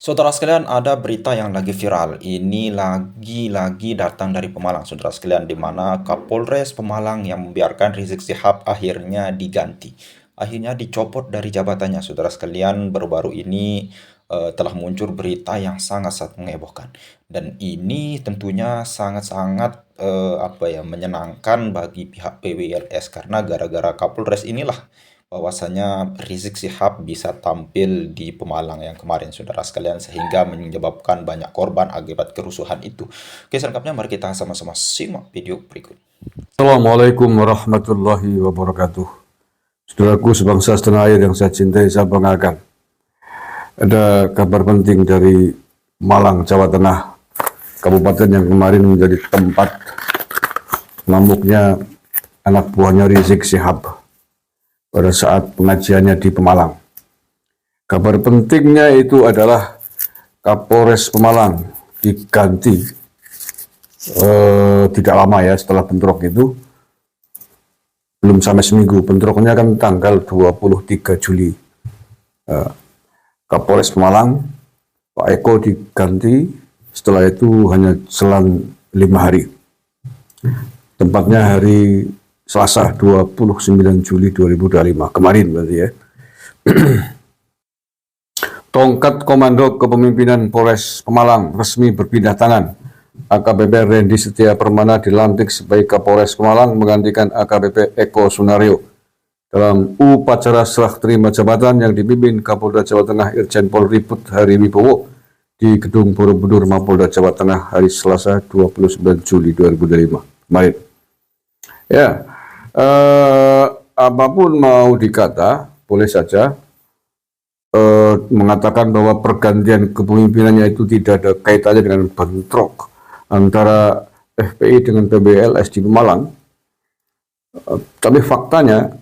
Saudara sekalian, ada berita yang lagi viral. Ini lagi-lagi datang dari Pemalang, saudara sekalian, di mana Kapolres Pemalang yang membiarkan Rizik Syihab akhirnya diganti. Akhirnya dicopot dari jabatannya, saudara sekalian. Baru-baru ini telah muncul berita yang sangat-sangat menghebohkan. Dan ini tentunya sangat-sangat menyenangkan bagi pihak PWLS karena gara-gara Kapolres inilah bahwasanya Rizik Syihab bisa tampil di Pemalang yang kemarin, saudara sekalian, sehingga menyebabkan banyak korban akibat kerusuhan itu. Oke, selengkapnya mari kita sama-sama simak video berikut. Assalamualaikum warahmatullahi wabarakatuh. Saudaraku sebangsa setanah air yang saya cintai, saya banggakan. Ada kabar penting dari Malang, Jawa Tengah, kabupaten yang kemarin menjadi tempat ngamuknya anak buahnya Rizik Syihab pada saat pengajiannya di Pemalang. Kabar pentingnya itu adalah Kapolres Pemalang diganti tidak lama ya setelah bentrok itu, belum sampai seminggu. Bentroknya kan tanggal 23 Juli. Kapolres Pemalang, Pak Eko diganti, setelah itu hanya selang 5 hari. Tempatnya hari Selasa 29 Juli 2025, kemarin berarti ya. Tongkat Komando Kepemimpinan Polres Pemalang resmi berpindah tangan. AKBP Randy Setia Permana dilantik sebagai Kapolres Pemalang menggantikan AKBP Eko Sunario dalam upacara serah terima jabatan yang dipimpin Kapolda Jawa Tengah Irjen Pol Riput Hari Wibowo di Gedung Borobudur Mapolda Jawa Tengah hari Selasa 29 Juli 2025 kemarin. Ya, apapun mau dikata, boleh saja mengatakan bahwa pergantian kepemimpinannya itu tidak ada kaitannya dengan bentrok antara FPI dengan PBLS di Pemalang. Tapi faktanya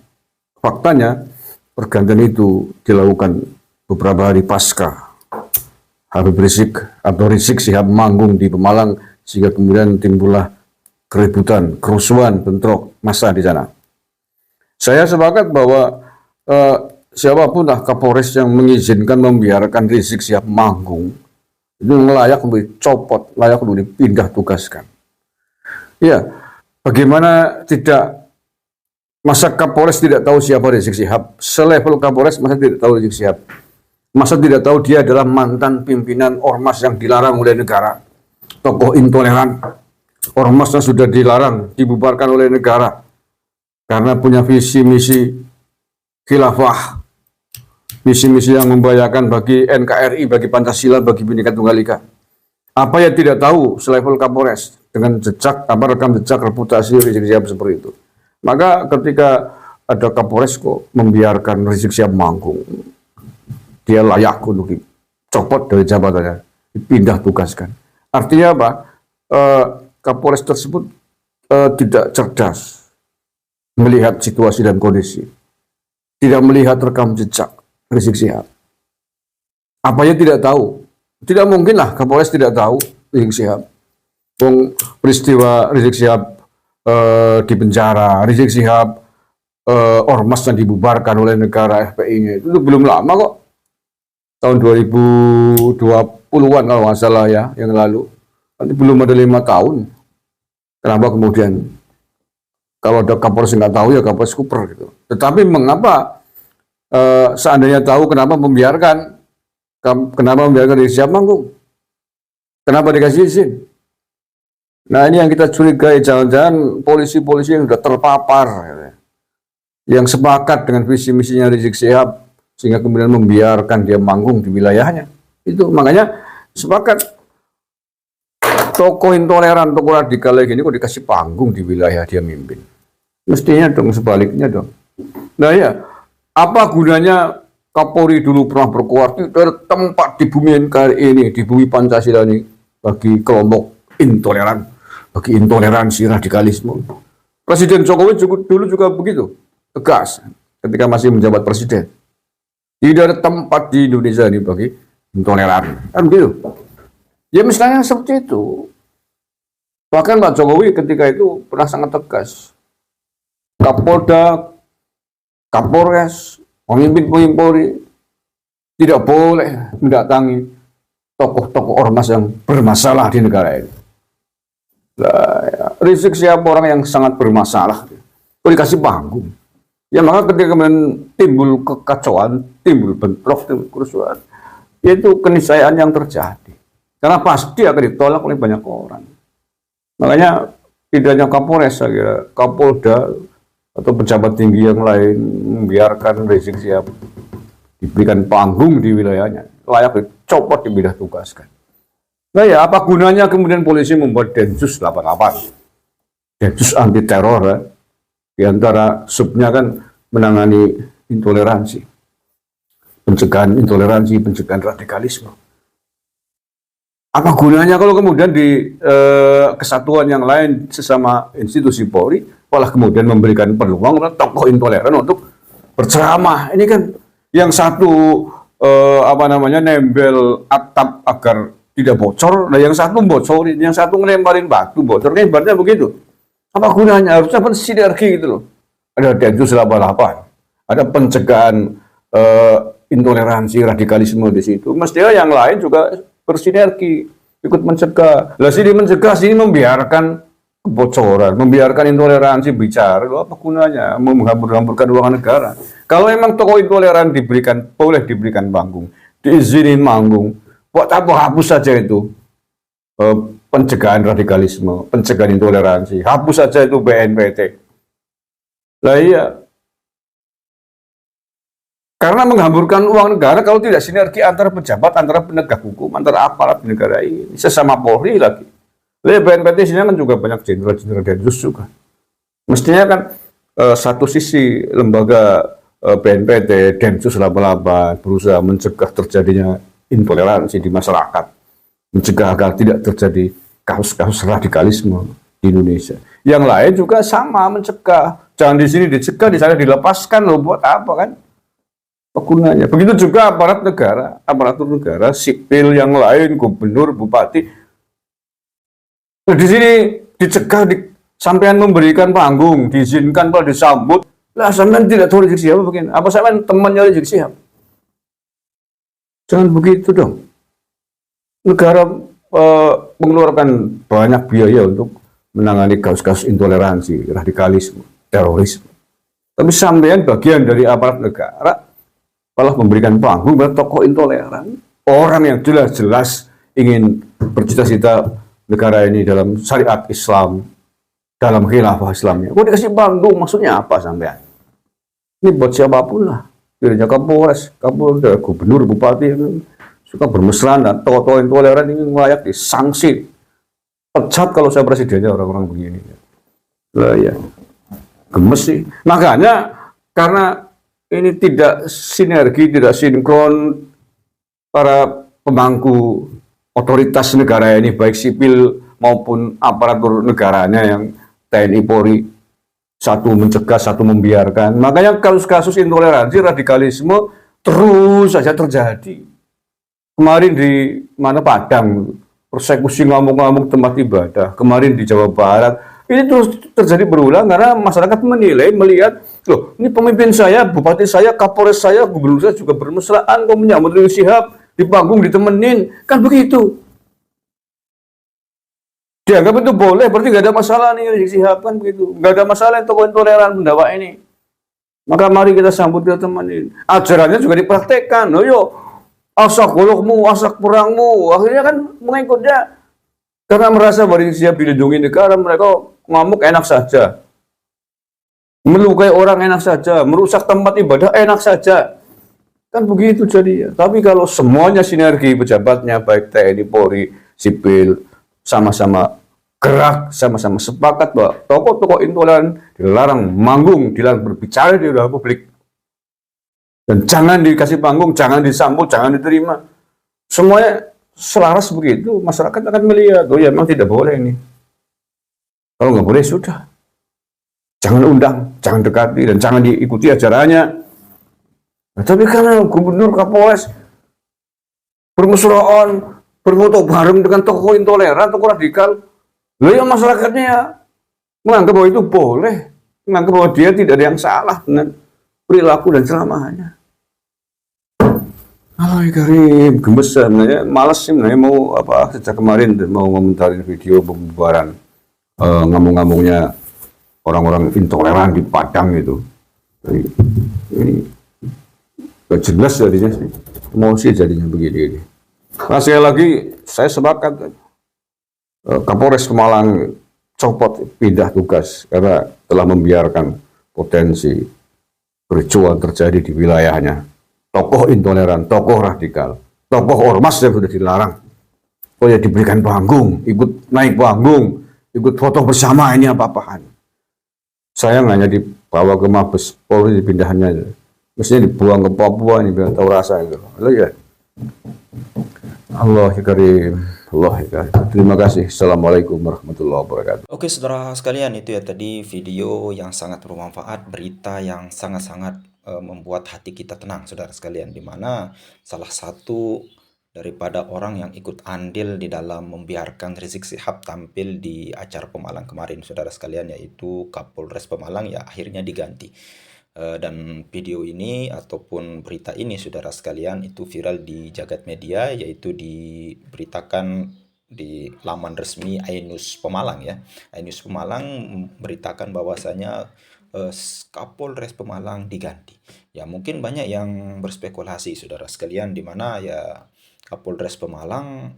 pergantian itu dilakukan beberapa hari pasca Habib Rizik atau Rizik Syihab manggung di Pemalang, sehingga kemudian timbullah keributan, kerusuhan, bentrok massa di sana. Saya sepakat bahwa siapapun lah Kapolres yang mengizinkan membiarkan Rizik Syihab manggung itu layak untuk dicopot, layak untuk dipindah tugaskan. Ya, bagaimana tidak, masa Kapolres tidak tahu siapa Rizik Syihab? Selevel Kapolres masa tidak tahu Rizik Syihab? Masa tidak tahu dia adalah mantan pimpinan ormas yang dilarang oleh negara, tokoh intoleran, ormas yang sudah dilarang, dibubarkan oleh negara karena punya visi misi khilafah, misi-misi yang membahayakan bagi NKRI, bagi Pancasila, bagi Bhinneka Tunggal Ika. Apa yang tidak tahu selevel Kapolres dengan jejak, rekam jejak, reputasi Rizik Syihab seperti itu. Maka ketika ada Kapolres kok membiarkan Rizik Syihab manggung, dia layak untuk dicopot dari jabatannya, dipindah tugaskan. Artinya apa? Kapolres tersebut tidak cerdas melihat situasi dan kondisi, tidak melihat rekam jejak Rizik Syihab. Apa yang tidak tahu? Tidak mungkinlah Kapolres tidak tahu Rizik Syihab. Peristiwa Rizik Syihab di penjara, Rizik Syihab ormas yang dibubarkan oleh negara FPI-nya itu belum lama kok. Tahun 2020-an kalau nggak salah ya, yang lalu. Nanti belum ada 5 tahun. Kenapa kemudian kalau ada Kapolres yang nggak tahu ya Kapolres kuper gitu. Tetapi mengapa seandainya tahu, kenapa membiarkan Rizik Syihab manggung? Kenapa dikasih izin? Nah, ini yang kita curigai, jangan-jangan polisi-polisi yang sudah terpapar, yang sepakat dengan visi misinya Rizik Syihab, sehingga kemudian membiarkan dia manggung di wilayahnya. Itu makanya sepakat tokoh intoleran, tokoh radikal lagi ini kok dikasih panggung di wilayah dia mimpin. Mestinya dong sebaliknya dong. Nah ya, apa gunanya Kapolri dulu pernah berkuasa dari tempat di bumi NKRI ini, di bumi Pancasila ini, bagi kelompok intoleran, bagi intoleransi radikalisme. Presiden Jokowi dulu juga begitu, tegas ketika masih menjabat presiden. Tidak ada tempat di Indonesia ini bagi intoleran, kan begitu. Ya misalnya seperti itu. Bahkan Pak Jokowi ketika itu pernah sangat tegas. Kapolda, Kapolres, pemimpin Polri tidak boleh mendatangi tokoh-tokoh ormas yang bermasalah di negara ini. Nah, ya, Rizik Syihab orang yang sangat bermasalah, kok dikasih panggung. Ya maka ketika kemudian timbul kekacauan, timbul bentrok, timbul kerusuhan, itu keniscayaan yang terjadi. Karena pasti akan ditolak oleh banyak orang. Makanya tidak hanya Kapolres, saya kira Kapolda atau pejabat tinggi yang lain membiarkan Rizik Syihab diberikan panggung di wilayahnya, layak dicopot, dipindah tugaskan. Nah ya, apa gunanya kemudian polisi membuat Densus 88, Densus anti teror, ya? Di antara subnya kan menangani intoleransi, pencegahan intoleransi, pencegahan radikalisme. Apa gunanya kalau kemudian di kesatuan yang lain sesama institusi Polri malah kemudian memberikan peluang tokoh intoleran untuk berceramah? Ini kan yang satu nembel atap agar tidak bocor, nah yang satu bocorin, yang satu ngelemparin batu bocor, kan ibaratnya begitu. Apa gunanya? Harusnya sinergi gitu loh. Ada Densus 88, ada pencegahan intoleransi, radikalisme di situ. Mestinya yang lain juga bersinergi, ikut mencegah. Lah sini mencegah, sini membiarkan kebocoran, membiarkan intoleransi bicara. Loh, apa gunanya? Menghambur-hamburkan uang negara. Kalau memang tokoh intoleran boleh diberikan panggung, diizinin manggung, buat apa hapus saja itu pencegahan radikalisme, pencegahan intoleransi, hapus saja itu BNPT. Lah iya, karena menghamburkan uang negara kalau tidak sinergi antara pejabat, antara penegak hukum, antara aparat di negara ini, sesama Polri lagi. Lah BNPT sini kan juga banyak jenderal-jenderal Densus juga. Mestinya kan satu sisi lembaga BNPT, Densus 88 berusaha mencegah terjadinya intoleransi di masyarakat, mencegah agar tidak terjadi kasus-kasus radikalisme di Indonesia. Yang lain juga sama mencegah. Jangan di sini dicegah, di sana dilepaskan loh, buat apa kan? Apa gunanya? Begitu juga aparat negara, aparatur negara, sipil yang lain, gubernur, bupati. Nah, di sini dicegah, sampean memberikan panggung, diizinkan kalau disambut. Lah sampean tidak tahu Rizik Syihab begini. Apa sampean temannya Rizik Syihab? Jangan begitu dong. Negara mengeluarkan banyak biaya untuk menangani kasus-kasus intoleransi, radikalisme, terorisme. Tapi sampean bagian dari aparat negara malah memberikan panggung pada tokoh intoleran, orang yang jelas-jelas ingin bercita-cita negara ini dalam syariat Islam, dalam khilafah Islamnya. Kok dikasih panggung, maksudnya apa sampean? Ini buat siapapun lah. Tidak hanya Kapolres, Kapolda, gubernur, bupati yang suka bermesraan dan tokoh-tokoh intoleran ini layak disanksi. Pecat kalau saya presidennya orang-orang begini. Lah ya, gemes sih. Makanya karena ini tidak sinergi, tidak sinkron para pemangku otoritas negara ini, baik sipil maupun aparatur negaranya yang TNI Polri, satu mencegah, satu membiarkan. Makanya kasus-kasus intoleransi, radikalisme terus saja terjadi. Kemarin di mana Padang, persekusi ngamuk-ngamuk tempat ibadah. Kemarin di Jawa Barat, ini terus terjadi berulang karena masyarakat menilai, melihat, loh ini pemimpin saya, bupati saya, kapolres saya, gubernur saya juga bermesraan, kok menyambut Rizik Syihab, di panggung ditemenin, kan begitu. Dianggap itu boleh, berarti gak ada masalah nih Rizik Syihab, kan begitu. Gak ada masalah tokoh intoleran pendakwa ini. Maka mari kita sambut, kita temenin. Ajarannya juga dipraktekkan. Loh yuk, asak golokmu, asak perangmu. Akhirnya kan mengikutnya. Karena merasa bahwa Rizik Syihab dilindungi negara, mereka ngamuk enak saja. Melukai orang enak saja, merusak tempat ibadah enak saja. Kan begitu jadinya. Tapi kalau semuanya sinergi pejabatnya, baik TNI, Polri, sipil, sama-sama gerak, sama-sama sepakat bahwa tokoh-tokoh intoleran dilarang manggung, dilarang berbicara di ruang publik. Dan jangan dikasih panggung, jangan disambut, jangan diterima. Semuanya selaras begitu, masyarakat akan melihat, oh ya memang tidak boleh ini. Kalau nggak boleh, sudah. Jangan undang, jangan dekati, dan jangan diikuti ajarannya. Nah, tapi karena gubernur, Kapolres bermesraan, berfoto bareng dengan tokoh intoleran, tokoh radikal, loh ya masyarakatnya menganggap bahwa itu boleh, menganggap bahwa dia tidak ada yang salah dengan perilaku dan ceramahnya. Halo Karim, gemes sebenarnya, malas sih sebenarnya mau apa sejak kemarin mau ngomentarin video pembubaran ngamung-ngamungnya orang-orang intoleran di Padang itu. Jadi, ini gak jelas jadinya sih, emosi jadinya begini. Nah sekali lagi saya sepakat Kapolres Pemalang copot pindah tugas karena telah membiarkan potensi kericuan terjadi di wilayahnya. Tokoh intoleran, tokoh radikal, tokoh ormas yang sudah dilarang. Oh ya diberikan panggung, ikut naik panggung, ikut foto bersama ini apa-apaan. Sayang hanya dibawa ke Mabes Polri dipindahannya. Mestinya dibuang ke Papua ini biar tahu rasa itu. Lalu ya, Allah ya Karim, Allah ya Karim. Terima kasih. Assalamualaikum warahmatullahi wabarakatuh. Oke, saudara sekalian, itu ya tadi video yang sangat bermanfaat, berita yang sangat-sangat membuat hati kita tenang, saudara sekalian, di mana salah satu daripada orang yang ikut andil di dalam membiarkan Rizik Sihab tampil di acara Pemalang kemarin, saudara sekalian, yaitu Kapolres Pemalang ya akhirnya diganti. Dan video ini ataupun berita ini, saudara sekalian, itu viral di jagat media, yaitu diberitakan di laman resmi Ainus Pemalang ya. Ainus Pemalang memberitakan bahwasanya Kapolres Pemalang diganti. Ya mungkin banyak yang berspekulasi, saudara sekalian, di mana ya Kapolres Pemalang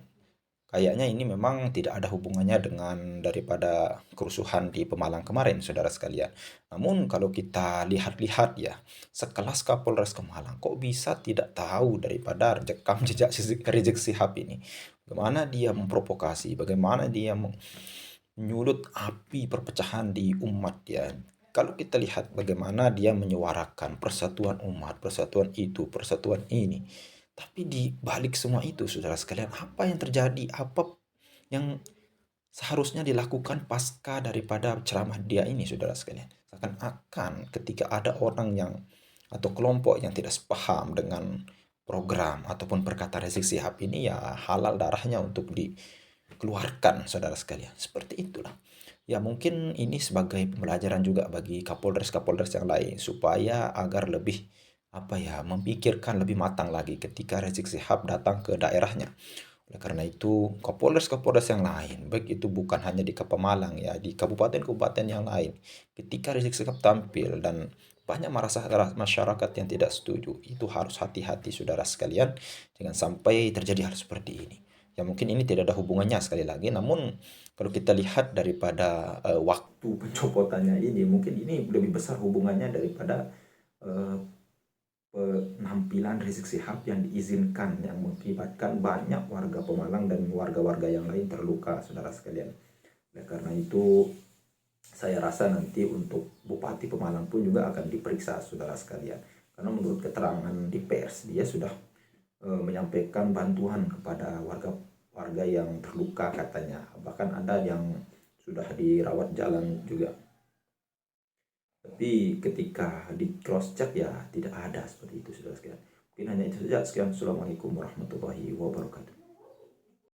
kayaknya ini memang tidak ada hubungannya dengan daripada kerusuhan di Pemalang kemarin, saudara sekalian. Namun kalau kita lihat-lihat ya, sekelas Kapolres Pemalang kok bisa tidak tahu daripada rekam jejak Rizik Sihab ini. Bagaimana dia memprovokasi, bagaimana dia menyulut api perpecahan di umat ya. Kalau kita lihat bagaimana dia menyuarakan persatuan umat, persatuan itu, persatuan ini. Tapi di balik semua itu, saudara sekalian, apa yang terjadi? Apa yang seharusnya dilakukan pasca daripada ceramah dia ini, saudara sekalian? Seakan-akan ketika ada orang yang atau kelompok yang tidak sepaham dengan program ataupun perkataan Rizik Sihab ini, ya halal darahnya untuk dikeluarkan, saudara sekalian. Seperti itulah. Ya mungkin ini sebagai pembelajaran juga bagi Kapolres-Kapolres yang lain supaya agar lebih apa ya memikirkan lebih matang lagi ketika Rizik Sihab datang ke daerahnya. Oleh karena itu, Kapolres-Kapolres yang lain, baik itu bukan hanya di Pemalang ya, di kabupaten-kabupaten yang lain, ketika Rizik Sihab tampil dan banyak masyarakat yang tidak setuju, itu harus hati-hati, saudara sekalian, jangan sampai terjadi hal seperti ini. Ya mungkin ini tidak ada hubungannya sekali lagi, namun kalau kita lihat daripada waktu pencopotannya ini, mungkin ini lebih besar hubungannya daripada eh, penampilan Rizik Sihab yang diizinkan, yang mengakibatkan banyak warga Pemalang dan warga-warga yang lain terluka, saudara sekalian. Oleh karena itu, saya rasa nanti untuk Bupati Pemalang pun juga akan diperiksa, saudara sekalian. Karena menurut keterangan di pers, dia sudah menyampaikan bantuan kepada warga-warga yang terluka katanya. Bahkan ada yang sudah dirawat jalan juga. Tapi ketika di cross check ya tidak ada seperti itu, saudara sekalian. Mungkin hanya itu saja. Sekian, assalamualaikum warahmatullahi wabarakatuh.